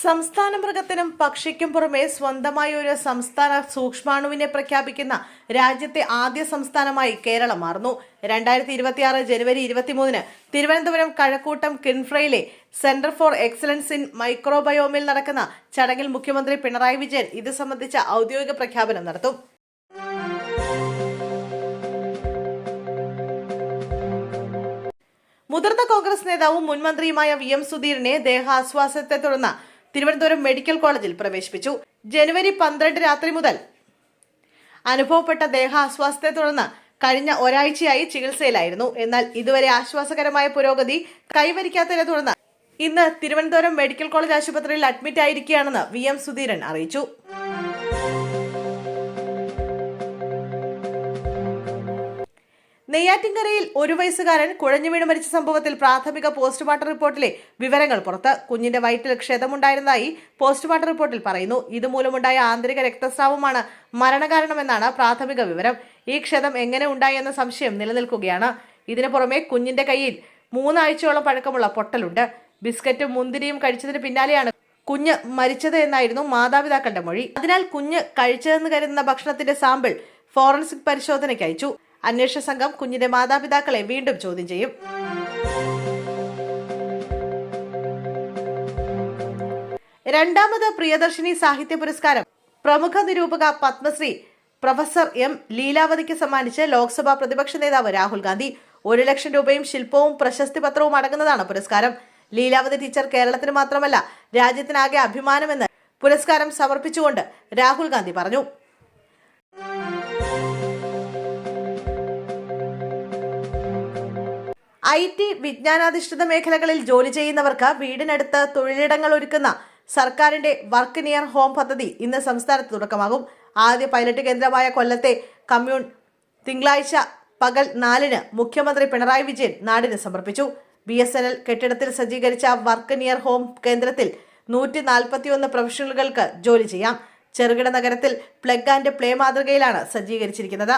സംസ്ഥാന മൃഗത്തിനും പക്ഷിക്കും പുറമെ സ്വന്തമായി ഒരു സംസ്ഥാന സൂക്ഷ്മാണുവിനെ പ്രഖ്യാപിക്കുന്ന രാജ്യത്തെ ആദ്യ സംസ്ഥാനമായി കേരളം മാറുന്നു. 2026 ജനുവരി 23 തിരുവനന്തപുരം കഴക്കൂട്ടം കിൻഫ്രയിലെ സെന്റർ ഫോർ എക്സലൻസ് ഇൻ മൈക്രോബയോമിൽ നടക്കുന്ന ചടങ്ങിൽ മുഖ്യമന്ത്രി പിണറായി വിജയൻ ഇത് സംബന്ധിച്ച ഔദ്യോഗിക പ്രഖ്യാപനം നടത്തും. മുതിർന്ന കോൺഗ്രസ് നേതാവും മുൻമന്ത്രിയുമായ VM സുധീറിനെ ദേഹാസ്വാസത്തെ തുടർന്ന് തിരുവനന്തപുരം മെഡിക്കൽ കോളേജിൽ പ്രവേശിപ്പിച്ചു. ജനുവരി 12 രാത്രി മുതൽ അനുഭവപ്പെട്ട ദേഹാസ്വാസത്തെ തുടർന്ന് കഴിഞ്ഞ ഒരാഴ്ചയായി ചികിത്സയിലായിരുന്നു. എന്നാൽ ഇതുവരെ ആശ്വാസകരമായ പുരോഗതി കൈവരിക്കാത്തതിനെ തുടർന്ന് ഇന്ന് തിരുവനന്തപുരം മെഡിക്കൽ കോളേജ് ആശുപത്രിയിൽ അഡ്മിറ്റ് ആയിരിക്കുകയാണെന്ന് VM സുധീരൻ അറിയിച്ചു. നെയ്യാറ്റിൻകരയിൽ 1 വയസ്സുകാരൻ കുഴഞ്ഞു വീണ് മരിച്ച സംഭവത്തിൽ പ്രാഥമിക പോസ്റ്റ്മോർട്ടം റിപ്പോർട്ടിലെ വിവരങ്ങൾ പുറത്ത്. കുഞ്ഞിന്റെ വയറ്റിൽ ക്ഷതമുണ്ടായിരുന്നതായി പോസ്റ്റ്മോർട്ടം റിപ്പോർട്ടിൽ പറയുന്നു. ഇതുമൂലമുണ്ടായ ആന്തരിക രക്തസ്രാവമാണ് മരണകാരണമെന്നാണ് പ്രാഥമിക വിവരം. ഈ ക്ഷതം എങ്ങനെ ഉണ്ടായി എന്ന സംശയം നിലനിൽക്കുകയാണ്. ഇതിനു പുറമെ കുഞ്ഞിന്റെ കയ്യിൽ 3 ആഴ്ചയോളം പഴക്കമുള്ള പൊട്ടലുണ്ട്. ബിസ്ക്കറ്റും മുന്തിരിയും കഴിച്ചതിന് പിന്നാലെയാണ് കുഞ്ഞ് മരിച്ചത് എന്നായിരുന്നു മാതാപിതാക്കളുടെ മൊഴി. അതിനാൽ കുഞ്ഞ് കഴിച്ചതെന്ന് കരുതുന്ന ഭക്ഷണത്തിന്റെ സാമ്പിൾ ഫോറൻസിക് പരിശോധനയ്ക്ക് അയച്ചു. അന്വേഷണ സംഘം കുഞ്ഞിന്റെ മാതാപിതാക്കളെ വീണ്ടും ചോദ്യം ചെയ്യും. രണ്ടാമത് പ്രിയദർശിനി സാഹിത്യ പുരസ്കാരം പ്രമുഖ നിരൂപക പത്മശ്രീ പ്രൊഫസർ M ലീലാവതിക്ക് സമ്മാനിച്ച് ലോക്സഭാ പ്രതിപക്ഷ നേതാവ് രാഹുൽ ഗാന്ധി. 1 ലക്ഷം രൂപയും ശില്പവും പ്രശസ്തി പത്രവും അടങ്ങുന്നതാണ് പുരസ്കാരം. ലീലാവതി ടീച്ചർ കേരളത്തിന് മാത്രമല്ല രാജ്യത്തിനാകെ അഭിമാനമെന്ന് പുരസ്കാരം സമർപ്പിച്ചുകൊണ്ട് രാഹുൽ ഗാന്ധി പറഞ്ഞു. IT വിജ്ഞാനാധിഷ്ഠിത മേഖലകളിൽ ജോലി ചെയ്യുന്നവർക്ക് വീടിനടുത്ത് തൊഴിലിടങ്ങൾ ഒരുക്കുന്ന സർക്കാരിന്റെ വർക്ക് നിയർ ഹോം പദ്ധതി ഇന്ന് സംസ്ഥാനത്ത് തുടക്കമാകും. ആദ്യ പൈലറ്റ് കേന്ദ്രമായ കൊല്ലത്തെ കമ്മ്യൂൺ തിങ്കളാഴ്ച പകൽ 4 മുഖ്യമന്ത്രി പിണറായി വിജയൻ നാടിന് സമർപ്പിച്ചു. BSNL കെട്ടിടത്തിൽ സജ്ജീകരിച്ച വർക്ക് നിയർ ഹോം കേന്ദ്രത്തിൽ 141 പ്രൊഫഷണലുകൾക്ക് ജോലി ചെയ്യാം. ചെറുകിട നഗരത്തിൽ പ്ലഗ് ആൻഡ് പ്ലേ മാതൃകയിലാണ് സജ്ജീകരിച്ചിരിക്കുന്നത്.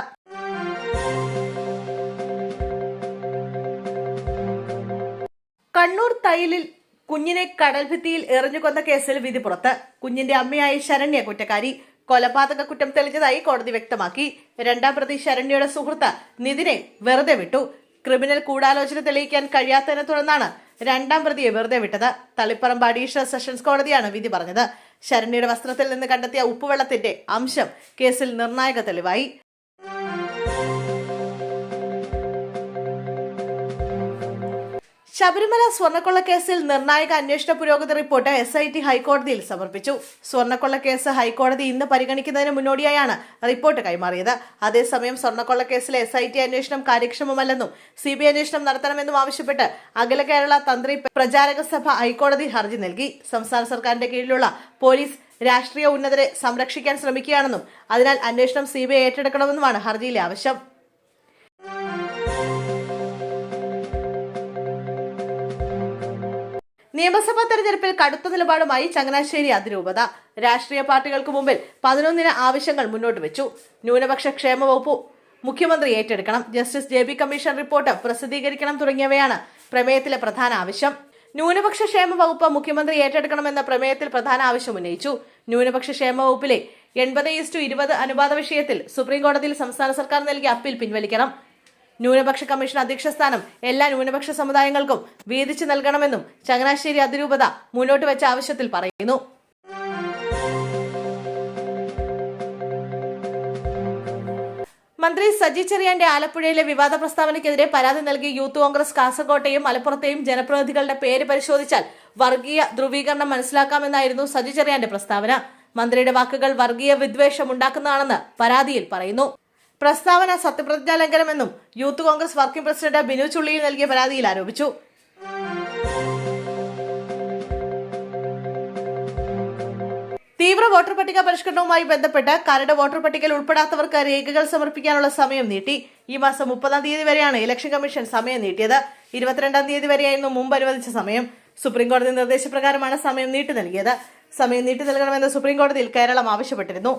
കണ്ണൂർ തയ്യിലിൽ കുഞ്ഞിനെ കടൽഭിത്തിയിൽ എറിഞ്ഞുകൊന്ന കേസിൽ വിധി പുറത്ത്. കുഞ്ഞിന്റെ അമ്മയായ ശരണ്യ കുറ്റക്കാരി. കൊലപാതക കുറ്റം തെളിഞ്ഞതായി കോടതി വ്യക്തമാക്കി. 2ാം പ്രതി ശരണ്യയുടെ സുഹൃത്ത് നിതിനെ വെറുതെ വിട്ടു. ക്രിമിനൽ ഗൂഢാലോചന തെളിയിക്കാൻ കഴിയാത്തതിനെ തുടർന്നാണ് 2ാം പ്രതിയെ വെറുതെ വിട്ടത്. തളിപ്പറമ്പ് അഡീഷണൽ സെഷൻസ് കോടതിയാണ് വിധി പറഞ്ഞത്. ശരണ്യയുടെ വസ്ത്രത്തിൽ നിന്ന് കണ്ടെത്തിയ ഉപ്പുവെള്ളത്തിന്റെ അംശം കേസിൽ നിർണായക തെളിവായി. ശബരിമല സ്വർണ്ണക്കൊള്ളക്കേസിൽ നിർണായക അന്വേഷണ പുരോഗതി റിപ്പോർട്ട് SIT ഹൈക്കോടതിയിൽ സമർപ്പിച്ചു. സ്വർണ്ണക്കൊള്ളക്കേസ് ഹൈക്കോടതി ഇന്ന് പരിഗണിക്കുന്നതിന് മുന്നോടിയായാണ് റിപ്പോർട്ട് കൈമാറിയത്. അതേസമയം സ്വർണ്ണക്കൊള്ളക്കേസിലെ SIT അന്വേഷണം കാര്യക്ഷമമല്ലെന്നും CBI അന്വേഷണം നടത്തണമെന്നും ആവശ്യപ്പെട്ട് അഖില കേരള തന്ത്രി പ്രചാരക സഭ ഹൈക്കോടതി ഹർജി നൽകി. സംസ്ഥാന സർക്കാരിന്റെ കീഴിലുള്ള പോലീസ് രാഷ്ട്രീയ ഉന്നതരെ സംരക്ഷിക്കാൻ ശ്രമിക്കുകയാണെന്നും അതിനാൽ അന്വേഷണം CBI ഏറ്റെടുക്കണമെന്നുമാണ് ഹർജിയിലെ ആവശ്യം. നിയമസഭാ തെരഞ്ഞെടുപ്പിൽ കടുത്ത നിലപാടുമായി ചങ്ങനാശ്ശേരി അതിരൂപത. രാഷ്ട്രീയ പാർട്ടികൾക്ക് മുമ്പിൽ 11 ആവശ്യങ്ങൾ മുന്നോട്ട് വെച്ചു. ന്യൂനപക്ഷ ക്ഷേമ വകുപ്പ് മുഖ്യമന്ത്രി ഏറ്റെടുക്കണം, ജസ്റ്റിസ് JB കമ്മീഷൻ റിപ്പോർട്ട് പ്രസിദ്ധീകരിക്കണം തുടങ്ങിയവയാണ് പ്രമേയത്തിലെ പ്രധാന ആവശ്യം. ന്യൂനപക്ഷ ക്ഷേമ വകുപ്പ് മുഖ്യമന്ത്രി ഏറ്റെടുക്കണമെന്ന പ്രമേയത്തിൽ പ്രധാന ആവശ്യം ഉന്നയിച്ചു. ന്യൂനപക്ഷ ക്ഷേമ വകുപ്പിലെ 80:20 അനുപാത വിഷയത്തിൽ സുപ്രീംകോടതിയിൽ സംസ്ഥാന സർക്കാർ നൽകിയ അപ്പീൽ പിൻവലിക്കണം. ന്യൂനപക്ഷ കമ്മീഷൻ അധ്യക്ഷ സ്ഥാനം എല്ലാ ന്യൂനപക്ഷ സമുദായങ്ങൾക്കും വീതിച്ചു നൽകണമെന്നും ചങ്ങനാശ്ശേരി അതിരൂപത മുന്നോട്ട് വെച്ച ആവശ്യത്തിൽ പറയുന്നു. മന്ത്രി സജി ചെറിയാന്റെ ആലപ്പുഴയിലെ വിവാദ പ്രസ്താവനയ്ക്കെതിരെ പരാതി നൽകി യൂത്ത് കോൺഗ്രസ് കാസർകോട്ടെയും മലപ്പുറത്തെയും ജനപ്രതിനിധികളുടെ പേര് പരിശോധിച്ചാൽ വർഗീയ ധ്രുവീകരണം മനസ്സിലാക്കാമെന്നായിരുന്നു സജി ചെറിയാന്റെ പ്രസ്താവന. മന്ത്രിയുടെ വാക്കുകൾ വർഗീയ വിദ്വേഷം ഉണ്ടാക്കുന്നതാണെന്ന് പരാതിയിൽ പറയുന്നു. പ്രസ്താവന സത്യപ്രതിജ്ഞാ ലംഘനമെന്നും youth Congress working president Binu Chulliyil നൽകിയ പരാതിയിൽ ആരോപിച്ചു. തീവ്ര വോട്ടർ പട്ടിക പരിഷ്കരണവുമായി ബന്ധപ്പെട്ട് കരട് വോട്ടർ പട്ടികയിൽ ഉൾപ്പെടാത്തവർക്ക് രേഖകൾ സമർപ്പിക്കാനുള്ള സമയം നീട്ടി. ഈ മാസം 30-ാം തീയതി വരെയാണ് ഇലക്ഷൻ കമ്മീഷൻ സമയം നീട്ടിയത്. 22-ാം തീയതി വരെയായിരുന്നു മുമ്പ് അനുവദിച്ച സമയം. സുപ്രീംകോടതി നിർദ്ദേശപ്രകാരമാണ് സമയം നീട്ടി നൽകിയത്. സമയം നീട്ടി നൽകണമെന്ന് സുപ്രീംകോടതിയിൽ കേരളം ആവശ്യപ്പെട്ടിരുന്നു.